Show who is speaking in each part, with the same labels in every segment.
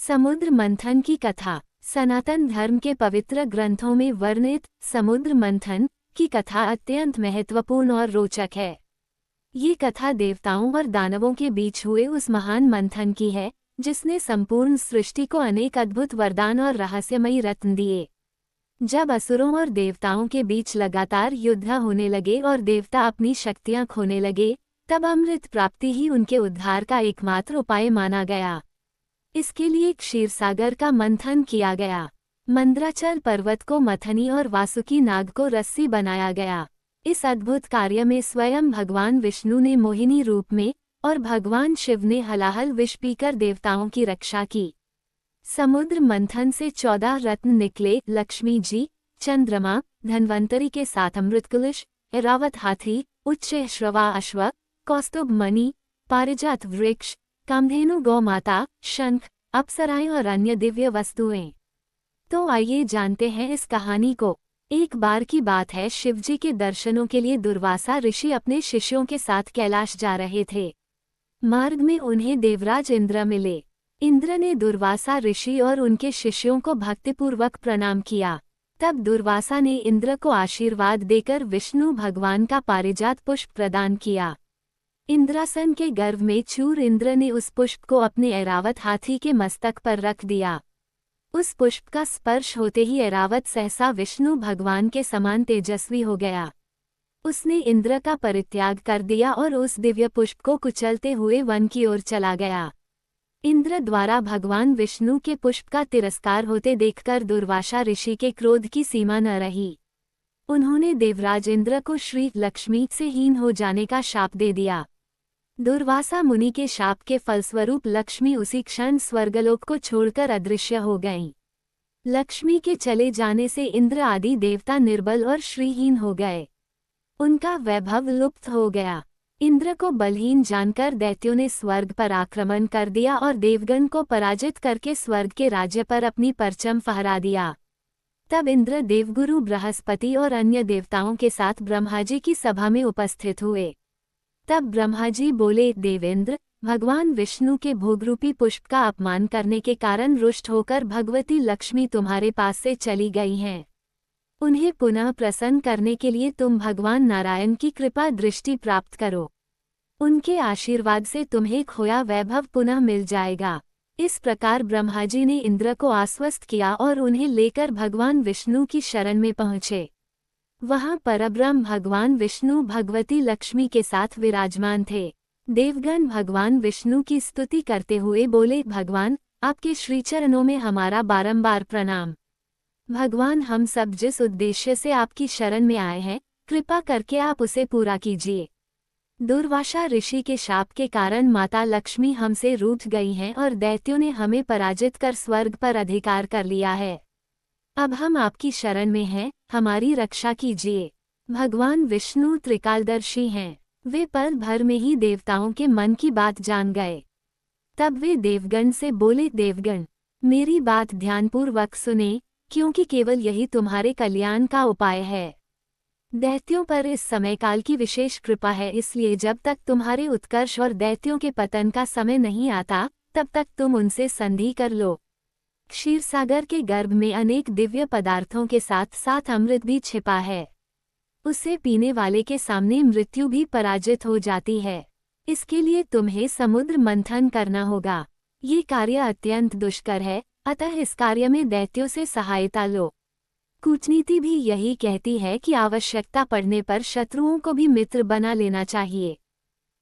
Speaker 1: समुद्र मंथन की कथा। सनातन धर्म के पवित्र ग्रंथों में वर्णित समुद्र मंथन की कथा अत्यंत महत्वपूर्ण और रोचक है। ये कथा देवताओं और दानवों के बीच हुए उस महान मंथन की है जिसने संपूर्ण सृष्टि को अनेक अद्भुत वरदान और रहस्यमयी रत्न दिए। जब असुरों और देवताओं के बीच लगातार युद्ध होने लगे और देवता अपनी शक्तियां खोने लगे, तब अमृत प्राप्ति ही उनके उद्धार का एकमात्र उपाय माना गया। इसके लिए क्षीरसागर का मंथन किया गया। मंद्राचल पर्वत को मथनी और वासुकी नाग को रस्सी बनाया गया। इस अद्भुत कार्य में स्वयं भगवान विष्णु ने मोहिनी रूप में और भगवान शिव ने हलाहल विष पीकर देवताओं की रक्षा की। समुद्र मंथन से 14 रत्न निकले। लक्ष्मी जी, चंद्रमा, धन्वंतरी के 7 अमृत कलश, ऐरावत हाथी, उच्च श्रवा अश्व, कौस्तुभ मणि, पारिजात वृक्ष, कामधेनु गौ माता, शंख, अप्सराएं और अन्य दिव्य वस्तुएं। तो आइए जानते हैं इस कहानी को। एक बार की बात है, शिवजी के दर्शनों के लिए दुर्वासा ऋषि अपने शिष्यों के साथ कैलाश जा रहे थे। मार्ग में उन्हें देवराज इंद्र मिले। इंद्र ने दुर्वासा ऋषि और उनके शिष्यों को भक्तिपूर्वक प्रणाम किया। तब दुर्वासा ने इंद्र को आशीर्वाद देकर विष्णु भगवान का पारिजात पुष्प प्रदान किया। इंद्रासन के गर्भ में चूर इंद्र ने उस पुष्प को अपने ऐरावत हाथी के मस्तक पर रख दिया। उस पुष्प का स्पर्श होते ही ऐरावत सहसा विष्णु भगवान के समान तेजस्वी हो गया। उसने इंद्र का परित्याग कर दिया और उस दिव्य पुष्प को कुचलते हुए वन की ओर चला गया। इंद्र द्वारा भगवान विष्णु के पुष्प का तिरस्कार होते देखकर दुर्वासा ऋषि के क्रोध की सीमा न रही। उन्होंने देवराज इंद्र को श्री लक्ष्मी से हीन हो जाने का शाप दे दिया। दुर्वासा मुनि के शाप के फलस्वरूप लक्ष्मी उसी क्षण स्वर्गलोक को छोड़कर अदृश्य हो गईं। लक्ष्मी के चले जाने से इंद्र आदि देवता निर्बल और श्रीहीन हो गए। उनका वैभव लुप्त हो गया। इंद्र को बलहीन जानकर दैत्यों ने स्वर्ग पर आक्रमण कर दिया और देवगण को पराजित करके स्वर्ग के राज्य पर अपनी परचम फहरा दिया। तब इंद्र देवगुरु बृहस्पति और अन्य देवताओं के साथ ब्रह्माजी की सभा में उपस्थित हुए। तब ब्रह्माजी बोले, देवेंद्र, भगवान विष्णु के भोगरूपी पुष्प का अपमान करने के कारण रुष्ट होकर भगवती लक्ष्मी तुम्हारे पास से चली गई हैं। उन्हें पुनः प्रसन्न करने के लिए तुम भगवान नारायण की कृपा दृष्टि प्राप्त करो। उनके आशीर्वाद से तुम्हें खोया वैभव पुनः मिल जाएगा। इस प्रकार ब्रह्माजी ने इंद्र को आश्वस्त किया और उन्हें लेकर भगवान विष्णु की शरण में पहुँचे। वहां परब्रह्म भगवान विष्णु भगवती लक्ष्मी के साथ विराजमान थे। देवगण भगवान विष्णु की स्तुति करते हुए बोले, भगवान, आपके श्रीचरणों में हमारा बारंबार प्रणाम। भगवान, हम सब जिस उद्देश्य से आपकी शरण में आए हैं, कृपा करके आप उसे पूरा कीजिए। दुर्वासा ऋषि के शाप के कारण माता लक्ष्मी हमसे रूठ गई हैं और दैत्यों ने हमें पराजित कर स्वर्ग पर अधिकार कर लिया है। अब हम आपकी शरण में हैं, हमारी रक्षा कीजिए। भगवान विष्णु त्रिकालदर्शी हैं। वे पल भर में ही देवताओं के मन की बात जान गए। तब वे देवगण से बोले, देवगण, मेरी बात ध्यानपूर्वक सुने, क्योंकि केवल यही तुम्हारे कल्याण का उपाय है। दैत्यों पर इस समयकाल की विशेष कृपा है, इसलिए जब तक तुम्हारे उत्कर्ष और दैत्यों के पतन का समय नहीं आता, तब तक तुम उनसे संधि कर लो। क्षीरसागर के गर्भ में अनेक दिव्य पदार्थों के साथ साथ अमृत भी छिपा है। उसे पीने वाले के सामने मृत्यु भी पराजित हो जाती है। इसके लिए तुम्हें समुद्र मंथन करना होगा। ये कार्य अत्यंत दुष्कर है, अतः इस कार्य में दैत्यों से सहायता लो। कूटनीति भी यही कहती है कि आवश्यकता पड़ने पर शत्रुओं को भी मित्र बना लेना चाहिए।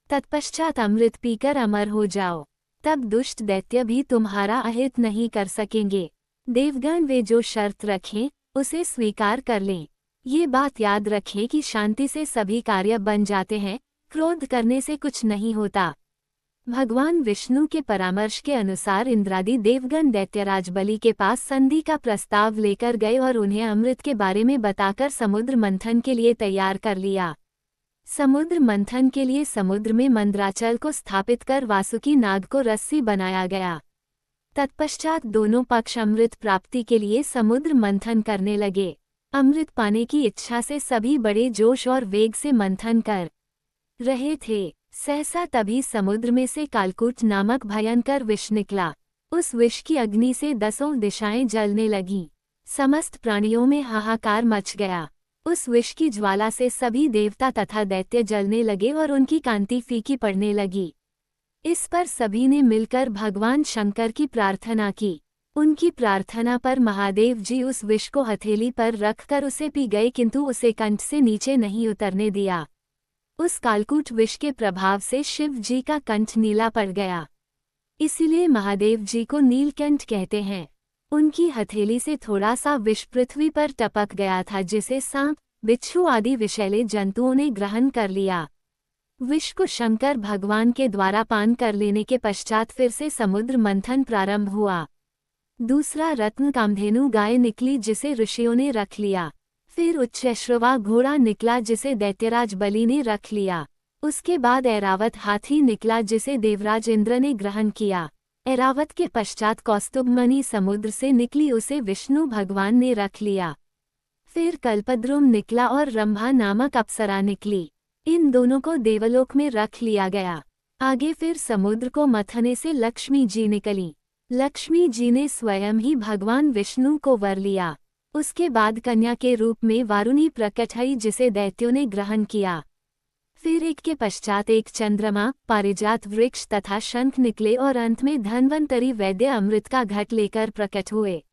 Speaker 1: तत्पश्चात अमृत पीकर अमर हो जाओ, तब दुष्ट दैत्य भी तुम्हारा अहित नहीं कर सकेंगे। देवगण वे जो शर्त रखें, उसे स्वीकार कर लें। ये बात याद रखें कि शांति से सभी कार्य बन जाते हैं, क्रोध करने से कुछ नहीं होता। भगवान विष्णु के परामर्श के अनुसार इंद्रादि देवगण दैत्यराज बलि के पास संधि का प्रस्ताव लेकर गए और उन्हें अमृत के बारे में बताकर समुद्र मंथन के लिए तैयार कर लिया। समुद्र मंथन के लिए समुद्र में मंद्राचल को स्थापित कर वासुकी नाग को रस्सी बनाया गया। तत्पश्चात दोनों पक्ष अमृत प्राप्ति के लिए समुद्र मंथन करने लगे। अमृत पाने की इच्छा से सभी बड़े जोश और वेग से मंथन कर रहे थे। सहसा तभी समुद्र में से कालकूट नामक भयंकर विष निकला। उस विष की अग्नि से 10 दिशाएं जलने लगीं। समस्त प्राणियों में हाहाकार मच गया। उस विष की ज्वाला से सभी देवता तथा दैत्य जलने लगे और उनकी कांति फीकी पड़ने लगी। इस पर सभी ने मिलकर भगवान शंकर की प्रार्थना की। उनकी प्रार्थना पर महादेव जी उस विष को हथेली पर रखकर उसे पी गए, किंतु उसे कंठ से नीचे नहीं उतरने दिया। उस कालकूट विष के प्रभाव से शिव जी का कंठ नीला पड़ गया। इसीलिए महादेव जी को नीलकंठ कहते हैं। उनकी हथेली से थोड़ा सा विष पृथ्वी पर टपक गया था, जिसे सांप, बिच्छू आदि विषैले जंतुओं ने ग्रहण कर लिया। विष को शंकर भगवान के द्वारा पान कर लेने के पश्चात फिर से समुद्र मंथन प्रारंभ हुआ। दूसरा रत्न कामधेनु गाय निकली, जिसे ऋषियों ने रख लिया। फिर उच्चैश्रवा घोड़ा निकला, जिसे दैत्यराज बलि ने रख लिया। उसके बाद ऐरावत हाथी निकला, जिसे देवराज इंद्र ने ग्रहण किया। ऐरावत के पश्चात कौस्तुभमणि समुद्र से निकली, उसे विष्णु भगवान ने रख लिया। फिर कल्पद्रुम निकला और रंभा नामक अप्सरा निकली। इन दोनों को देवलोक में रख लिया गया। आगे फिर समुद्र को मथने से लक्ष्मी जी निकली। लक्ष्मी जी ने स्वयं ही भगवान विष्णु को वर लिया। उसके बाद कन्या के रूप में वारुणी प्रकट हुई, जिसे दैत्यों ने ग्रहण किया। फिर एक के पश्चात एक चंद्रमा, पारिजात वृक्ष तथा शंख निकले और अंत में धन्वंतरी वैद्य अमृत का घट लेकर प्रकट हुए।